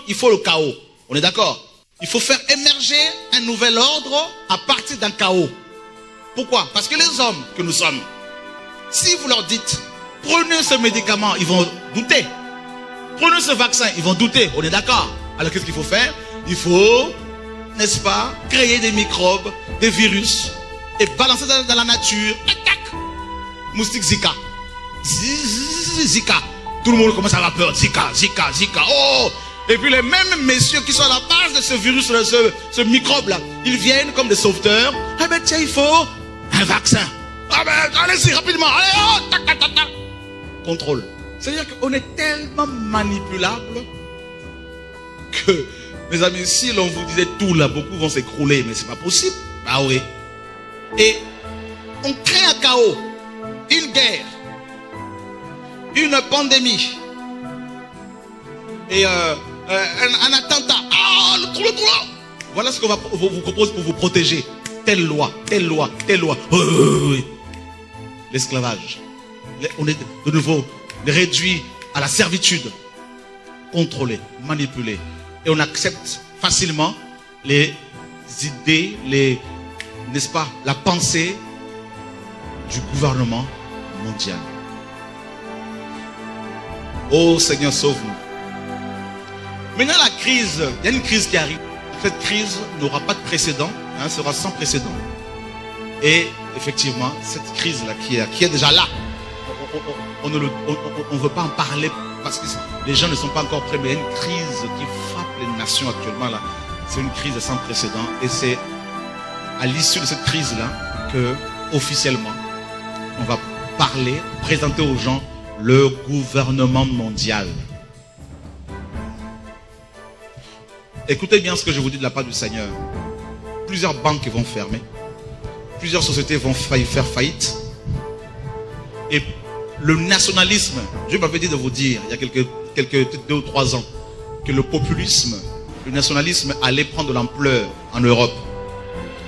il faut le chaos. On est d'accord? Il faut faire émerger un nouvel ordre à partir d'un chaos. Pourquoi? Parce que les hommes que nous sommes, si vous leur dites, prenez ce médicament, ils vont douter. Prenez ce vaccin, ils vont douter. On est d'accord? Alors qu'est-ce qu'il faut faire? Il faut, n'est-ce pas, créer des microbes, des virus, et balancer dans la nature. Tac, moustique Zika. Zika. Tout le monde commence à avoir peur. Zika, Zika, Zika. Oh! Et puis les mêmes messieurs qui sont à la base de ce virus, ce microbe-là, ils viennent comme des sauveteurs. Ah ben tiens, il faut un vaccin. Ah ben allez-y rapidement. Allez, oh, tac, tac, tac, tac. Contrôle. C'est-à-dire qu'on est tellement manipulable que, mes amis, si l'on vous disait tout là, beaucoup vont s'écrouler, mais c'est pas possible. Ah oui. Et on crée un chaos, une guerre, une pandémie et un attentat. Ah, le trou. Voilà ce qu'on va vous propose pour vous protéger. Telle loi, telle loi, telle loi. Oui. L'esclavage. On est de nouveau réduit à la servitude. Contrôlé, manipulé. Et on accepte facilement les idées, n'est-ce pas, la pensée du gouvernement mondial. Oh Seigneur, sauve-nous. Maintenant la crise, il y a une crise qui arrive. Cette crise n'aura pas de précédent, hein, sera sans précédent. Et effectivement, cette crise-là qui est déjà là, on ne veut pas en parler parce que les gens ne sont pas encore prêts, mais il y a une crise qui frappe les nations actuellement là. C'est une crise sans précédent et c'est à l'issue de cette crise-là que, officiellement, on va parler, présenter aux gens le gouvernement mondial. Écoutez bien ce que je vous dis de la part du Seigneur. Plusieurs banques vont fermer. Plusieurs sociétés vont faire faillite. Et le nationalisme, Dieu m'avait dit de vous dire, il y a quelques 2 ou 3 ans, que le populisme, le nationalisme allait prendre de l'ampleur en Europe.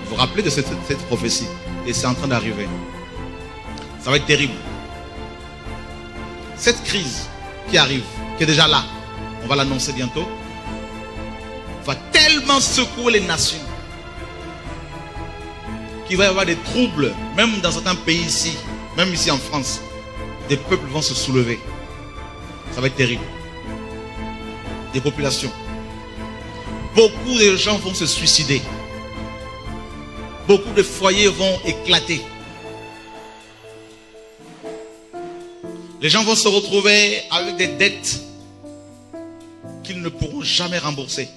Vous vous rappelez de cette prophétie? Et c'est en train d'arriver. Ça va être terrible. Cette crise qui arrive, qui est déjà là, on va l'annoncer bientôt, va tellement secouer les nations qu'il va y avoir des troubles, même dans certains pays ici, même ici en France. Des peuples vont se soulever. Ça va être terrible. Des populations. Beaucoup de gens vont se suicider. Beaucoup de foyers vont éclater. Les gens vont se retrouver avec des dettes qu'ils ne pourront jamais rembourser.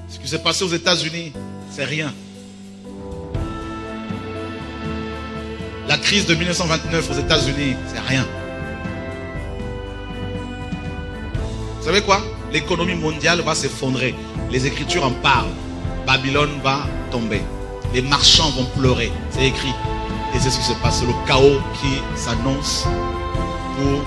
Ce qui s'est passé aux États-Unis, c'est rien. La crise de 1929 aux États-Unis, c'est rien. Vous savez quoi? L'économie mondiale va s'effondrer. Les Écritures en parlent. Babylone va tomber. Les marchands vont pleurer. C'est écrit. Et c'est ce qui se passe. C'est le chaos qui s'annonce pour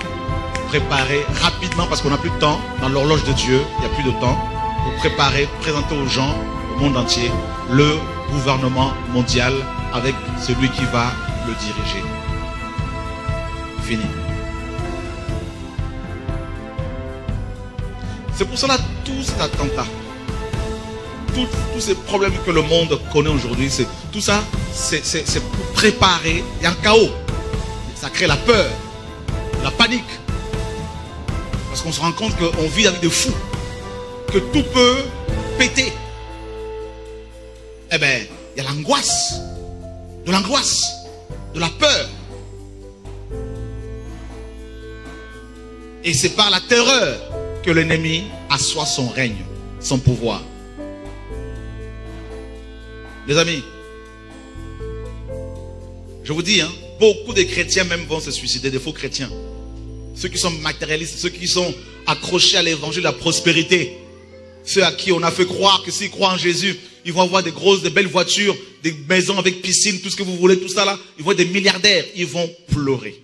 préparer rapidement, parce qu'on n'a plus de temps. Dans l'horloge de Dieu, il n'y a plus de temps. Pour préparer, présenter aux gens, au monde entier, le gouvernement mondial avec celui qui va le diriger. Fini. C'est pour cela tout cet attentat, tous ces problèmes que le monde connaît aujourd'hui, tout ça, c'est pour préparer. Il y a un chaos. Ça crée la peur, la panique. Parce qu'on se rend compte qu'on vit avec des fous, que tout peut péter. Eh bien, il y a l'angoisse, de la peur. Et c'est par la terreur que l'ennemi assoit son règne, son pouvoir. Les amis, je vous dis, beaucoup de chrétiens même vont se suicider, des faux chrétiens. Ceux qui sont matérialistes, ceux qui sont accrochés à l'évangile de la prospérité. Ceux à qui on a fait croire que s'ils croient en Jésus, ils vont avoir des belles voitures, des maisons avec piscine, tout ce que vous voulez, tout ça là. Ils vont être des milliardaires, ils vont pleurer.